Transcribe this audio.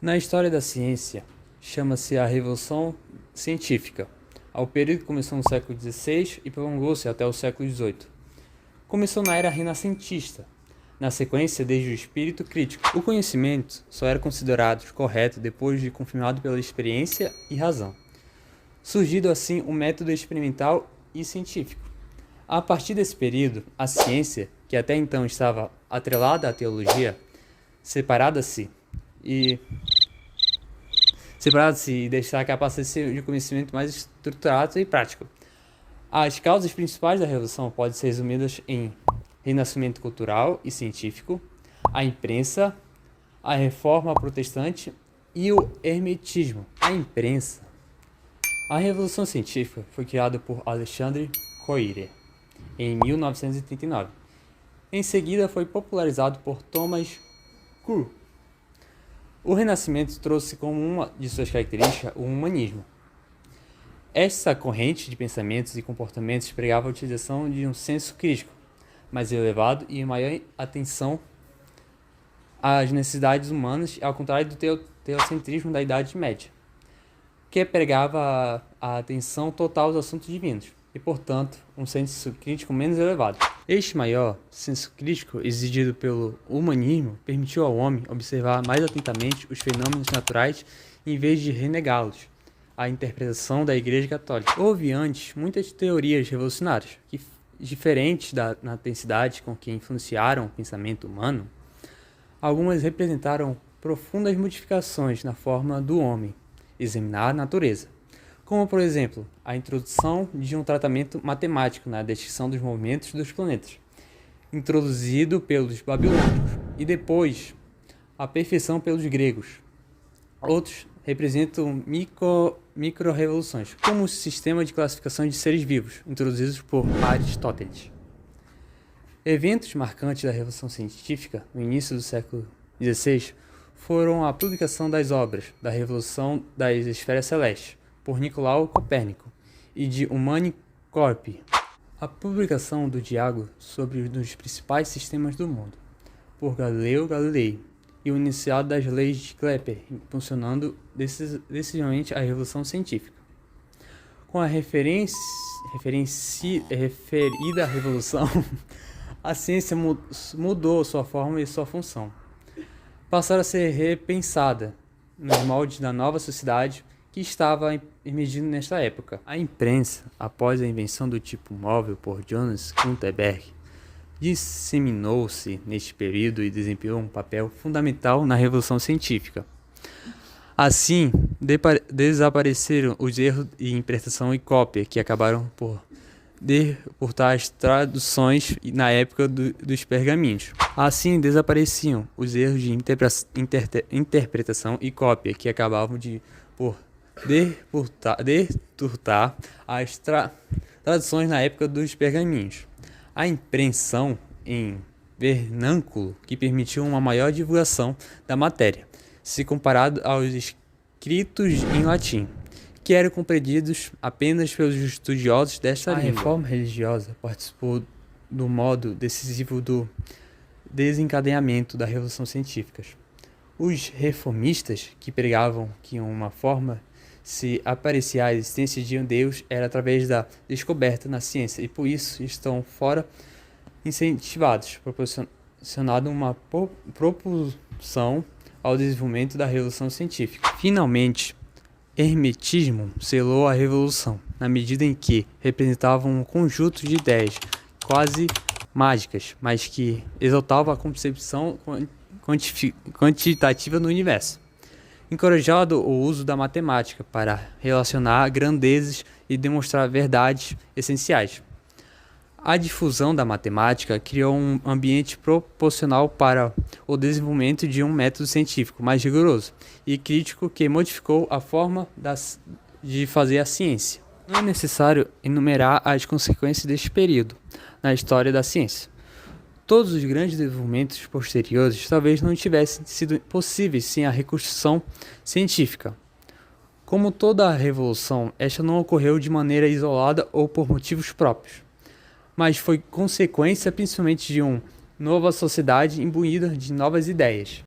Na história da ciência, chama-se a Revolução Científica, ao período que começou no século XVI e prolongou-se até o século XVIII. Começou na era renascentista, na sequência desde o espírito crítico. O conhecimento só era considerado correto depois de confirmado pela experiência e razão, surgindo assim o método experimental e científico. A partir desse período, a ciência, que até então estava atrelada à teologia, separada-se e destaca a capacitação de conhecimento mais estruturado e prático. As causas principais da Revolução podem ser resumidas em renascimento cultural e científico, a imprensa, a reforma protestante e o hermetismo. A Revolução Científica foi criada por Alexandre Koyré em 1939. Em seguida foi popularizado por Thomas Kuhn. O Renascimento trouxe como uma de suas características o humanismo. Esta corrente de pensamentos e comportamentos pregava a utilização de um senso crítico mais elevado e maior atenção às necessidades humanas, ao contrário do teocentrismo da Idade Média, que pregava a atenção total aos assuntos divinos e, portanto, um senso crítico menos elevado. Este maior senso crítico exigido pelo humanismo permitiu ao homem observar mais atentamente os fenômenos naturais em vez de renegá-los. A interpretação da Igreja Católica. Houve antes muitas teorias revolucionárias, que, diferentes na intensidade com que influenciaram o pensamento humano, algumas representaram profundas modificações na forma do homem examinar a natureza, como, por exemplo, a introdução de um tratamento matemático na descrição dos movimentos dos planetas, introduzido pelos babilônicos, e depois a perfeição pelos gregos. Outros representam micro-revoluções, como o sistema de classificação de seres vivos, introduzidos por Aristóteles. Eventos marcantes da Revolução Científica, no início do século XVI, foram a publicação das obras da Revolução das Esferas Celestes, por Nicolau Copérnico, e de Humani Corpi, a publicação do Diálogo sobre um dos principais sistemas do mundo, por Galileu Galilei, e o enunciado das leis de Kepler, impulsionando decisivamente a Revolução Científica. Com a referida Revolução, a ciência mudou sua forma e sua função. Passaram a ser repensada nos moldes da nova sociedade que estava emergindo nesta época. A imprensa, após a invenção do tipo móvel por Johannes Gutenberg, disseminou-se neste período e desempenhou um papel fundamental na Revolução Científica. Assim, desapareceram os erros de interpretação e cópia, que acabaram por deportar as traduções na época dos pergaminhos. Assim, desapareciam os erros de interpretação e cópia, que acabavam por deturtar as traduções na época dos pergaminhos. A impressão em vernáculo, que permitiu uma maior divulgação da matéria, se comparado aos escritos em latim, que eram compreendidos apenas pelos estudiosos desta língua. A reforma religiosa participou do modo decisivo do desencadeamento da Revolução Científica. Os reformistas, que pregavam que uma forma se apreciar a existência de um Deus era através da descoberta na ciência, e por isso estão incentivados, proporcionando uma propulsão ao desenvolvimento da Revolução Científica. Finalmente, hermetismo selou a Revolução, na medida em que representava um conjunto de ideias quase mágicas, mas que exaltava a concepção quantitativa do universo. Encorajado o uso da matemática para relacionar grandezas e demonstrar verdades essenciais. A difusão da matemática criou um ambiente proporcional para o desenvolvimento de um método científico mais rigoroso e crítico que modificou a forma de fazer a ciência. Não é necessário enumerar as consequências deste período na história da ciência. Todos os grandes desenvolvimentos posteriores talvez não tivessem sido possíveis sem a reconstrução científica. Como toda a revolução, esta não ocorreu de maneira isolada ou por motivos próprios, mas foi consequência principalmente de uma nova sociedade imbuída de novas ideias.